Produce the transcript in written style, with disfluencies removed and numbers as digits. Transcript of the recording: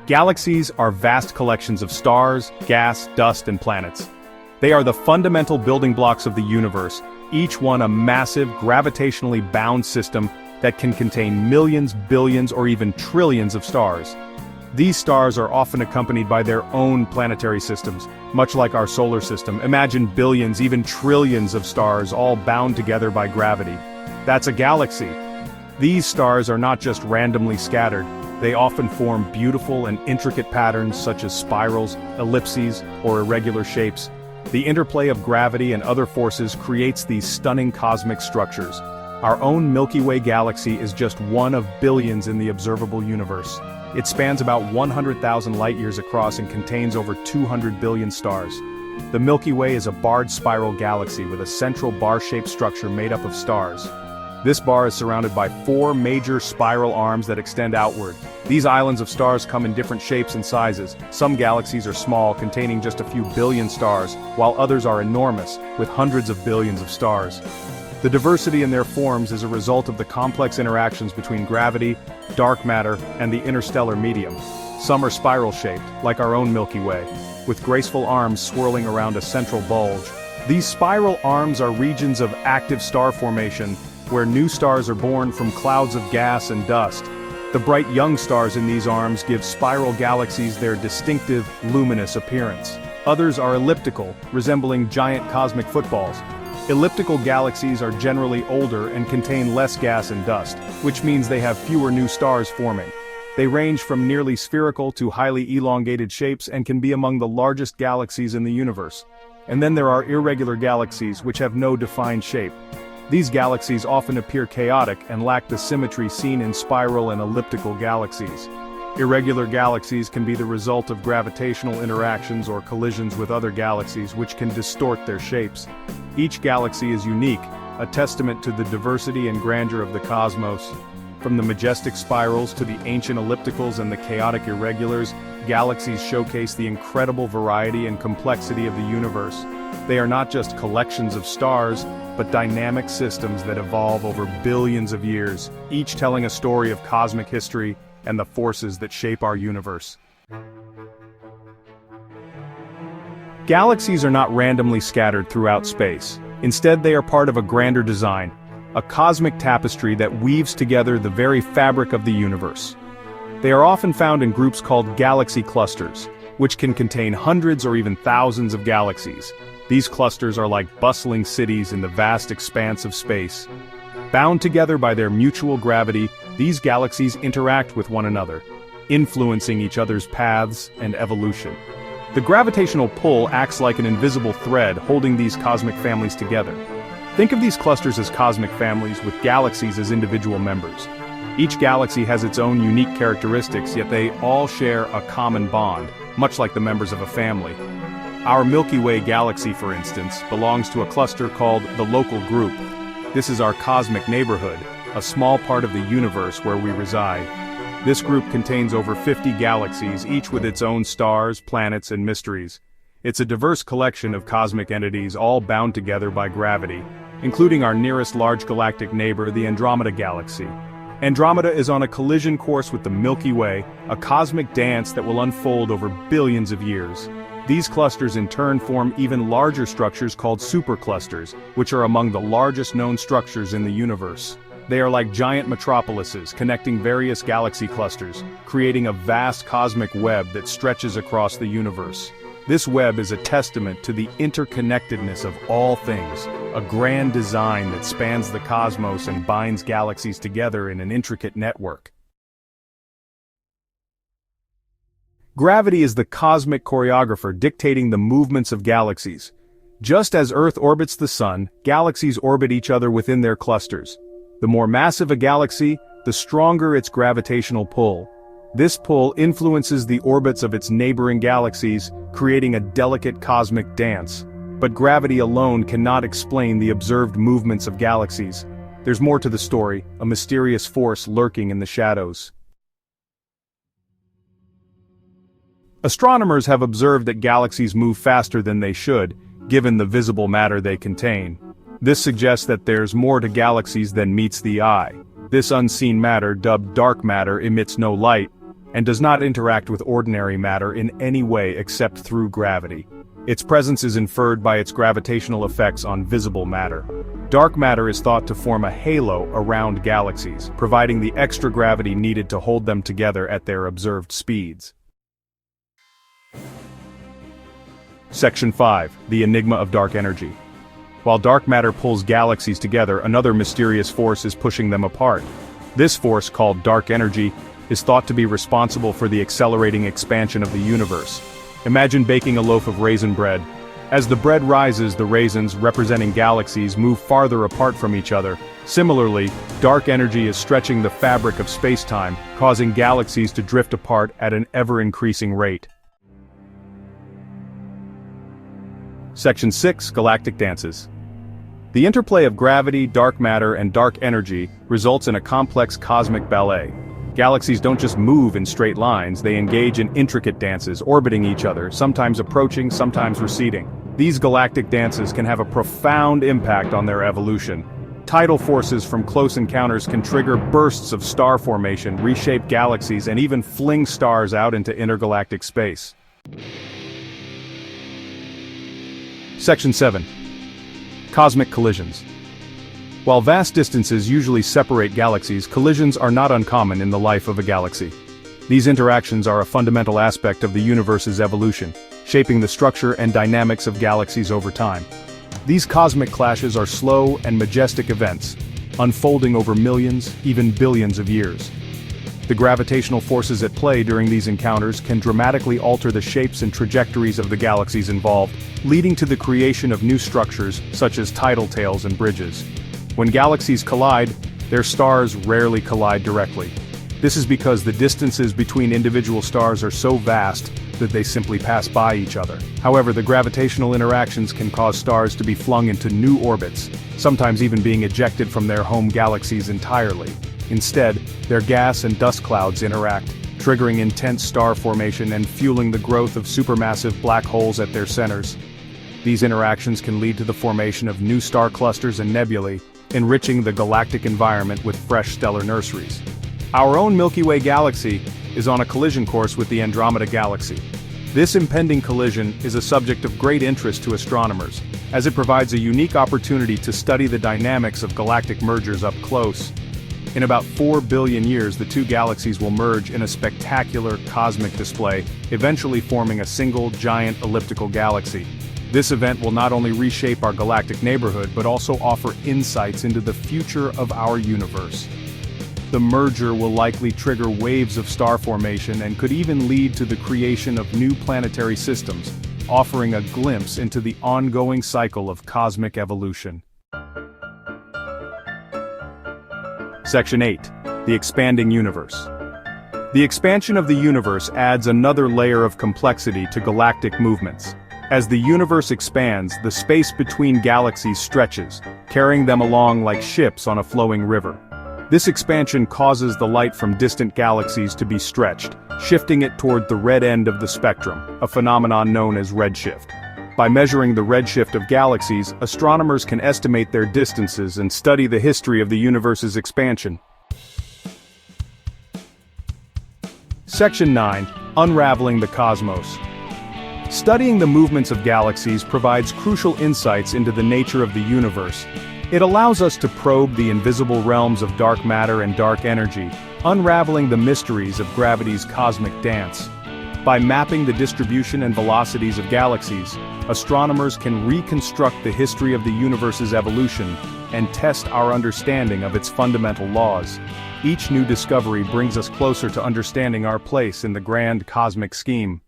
Galaxies are vast collections of stars, gas, dust, and planets. They are the fundamental building blocks of the universe, each one a massive, gravitationally bound system that can contain millions, billions, or even trillions of stars. These stars are often accompanied by their own planetary systems, much like our solar system. Imagine billions, even trillions of stars all bound together by gravity. That's a galaxy. These stars are not just randomly scattered. They often form beautiful and intricate patterns such as spirals, ellipses, or irregular shapes. The interplay of gravity and other forces creates these stunning cosmic structures. Our own Milky Way galaxy is just one of billions in the observable universe. It spans about 100,000 light-years across and contains over 200 billion stars. The Milky Way is a barred spiral galaxy with a central bar-shaped structure made up of stars. This bar is surrounded by 4 major spiral arms that extend outward. These islands of stars come in different shapes and sizes. Some galaxies are small, containing just a few billion stars, while others are enormous, with hundreds of billions of stars. The diversity in their forms is a result of the complex interactions between gravity, dark matter, and the interstellar medium. Some are spiral-shaped, like our own Milky Way, with graceful arms swirling around a central bulge. These spiral arms are regions of active star formation, where new stars are born from clouds of gas and dust. The bright young stars in these arms give spiral galaxies their distinctive, luminous appearance. Others are elliptical, resembling giant cosmic footballs. Elliptical galaxies are generally older and contain less gas and dust, which means they have fewer new stars forming. They range from nearly spherical to highly elongated shapes and can be among the largest galaxies in the universe. And then there are irregular galaxies which have no defined shape. These galaxies often appear chaotic and lack the symmetry seen in spiral and elliptical galaxies. Irregular galaxies can be the result of gravitational interactions or collisions with other galaxies which can distort their shapes. Each galaxy is unique, a testament to the diversity and grandeur of the cosmos. From the majestic spirals to the ancient ellipticals and the chaotic irregulars, galaxies showcase the incredible variety and complexity of the universe. They are not just collections of stars, but dynamic systems that evolve over billions of years, each telling a story of cosmic history and the forces that shape our universe. Galaxies are not randomly scattered throughout space. Instead, they are part of a grander design, a cosmic tapestry that weaves together the very fabric of the universe. They are often found in groups called galaxy clusters, which can contain hundreds or even thousands of galaxies. These clusters are like bustling cities in the vast expanse of space. Bound together by their mutual gravity, these galaxies interact with one another, influencing each other's paths and evolution. The gravitational pull acts like an invisible thread holding these cosmic families together. Think of these clusters as cosmic families with galaxies as individual members. Each galaxy has its own unique characteristics, yet they all share a common bond, much like the members of a family. Our Milky Way galaxy, for instance, belongs to a cluster called the Local Group. This is our cosmic neighborhood, a small part of the universe where we reside. This group contains over 50 galaxies, each with its own stars, planets, and mysteries. It's a diverse collection of cosmic entities all bound together by gravity, including our nearest large galactic neighbor, the Andromeda Galaxy. Andromeda is on a collision course with the Milky Way, a cosmic dance that will unfold over billions of years. These clusters in turn form even larger structures called superclusters, which are among the largest known structures in the universe. They are like giant metropolises connecting various galaxy clusters, creating a vast cosmic web that stretches across the universe. This web is a testament to the interconnectedness of all things, a grand design that spans the cosmos and binds galaxies together in an intricate network. Gravity is the cosmic choreographer dictating the movements of galaxies. Just as Earth orbits the Sun, galaxies orbit each other within their clusters. The more massive a galaxy, the stronger its gravitational pull. This pull influences the orbits of its neighboring galaxies, creating a delicate cosmic dance. But gravity alone cannot explain the observed movements of galaxies. There's more to the story, a mysterious force lurking in the shadows. Astronomers have observed that galaxies move faster than they should, given the visible matter they contain. This suggests that there's more to galaxies than meets the eye. This unseen matter, dubbed dark matter, emits no light, and does not interact with ordinary matter in any way except through gravity. Its presence is inferred by its gravitational effects on visible matter. Dark matter is thought to form a halo around galaxies, providing the extra gravity needed to hold them together at their observed speeds. Section 5. The Enigma of Dark Energy. While dark matter pulls galaxies together, another mysterious force is pushing them apart. This force, called dark energy, is thought to be responsible for the accelerating expansion of the universe. Imagine baking a loaf of raisin bread. As the bread rises, the raisins, representing galaxies, move farther apart from each other. Similarly, dark energy is stretching the fabric of space-time, causing galaxies to drift apart at an ever-increasing rate. Section 6. Galactic Dances. The interplay of gravity, dark matter, and dark energy results in a complex cosmic ballet. Galaxies don't just move in straight lines, they engage in intricate dances, orbiting each other, sometimes approaching, sometimes receding. These galactic dances can have a profound impact on their evolution. Tidal forces from close encounters can trigger bursts of star formation, reshape galaxies, and even fling stars out into intergalactic space. Section 7. Cosmic Collisions. While vast distances usually separate galaxies, collisions are not uncommon in the life of a galaxy. These interactions are a fundamental aspect of the universe's evolution, shaping the structure and dynamics of galaxies over time. These cosmic clashes are slow and majestic events, unfolding over millions, even billions of years. The gravitational forces at play during these encounters can dramatically alter the shapes and trajectories of the galaxies involved, leading to the creation of new structures such as tidal tails and bridges. When galaxies collide, their stars rarely collide directly. This is because the distances between individual stars are so vast that they simply pass by each other. However, the gravitational interactions can cause stars to be flung into new orbits, sometimes even being ejected from their home galaxies entirely. Instead, their gas and dust clouds interact, triggering intense star formation and fueling the growth of supermassive black holes at their centers. These interactions can lead to the formation of new star clusters and nebulae, enriching the galactic environment with fresh stellar nurseries. Our own Milky Way galaxy is on a collision course with the Andromeda Galaxy. This impending collision is a subject of great interest to astronomers, as it provides a unique opportunity to study the dynamics of galactic mergers up close. In about 4 billion years, the two galaxies will merge in a spectacular cosmic display, eventually forming a single giant elliptical galaxy. This event will not only reshape our galactic neighborhood but also offer insights into the future of our universe. The merger will likely trigger waves of star formation and could even lead to the creation of new planetary systems, offering a glimpse into the ongoing cycle of cosmic evolution. Section 8. The Expanding Universe. The expansion of the universe adds another layer of complexity to galactic movements. As the universe expands, the space between galaxies stretches, carrying them along like ships on a flowing river. This expansion causes the light from distant galaxies to be stretched, shifting it toward the red end of the spectrum, a phenomenon known as redshift. By measuring the redshift of galaxies, astronomers can estimate their distances and study the history of the universe's expansion. Section 9. Unraveling the Cosmos. Studying the movements of galaxies provides crucial insights into the nature of the universe. It allows us to probe the invisible realms of dark matter and dark energy, unraveling the mysteries of gravity's cosmic dance. By mapping the distribution and velocities of galaxies, astronomers can reconstruct the history of the universe's evolution and test our understanding of its fundamental laws. Each new discovery brings us closer to understanding our place in the grand cosmic scheme.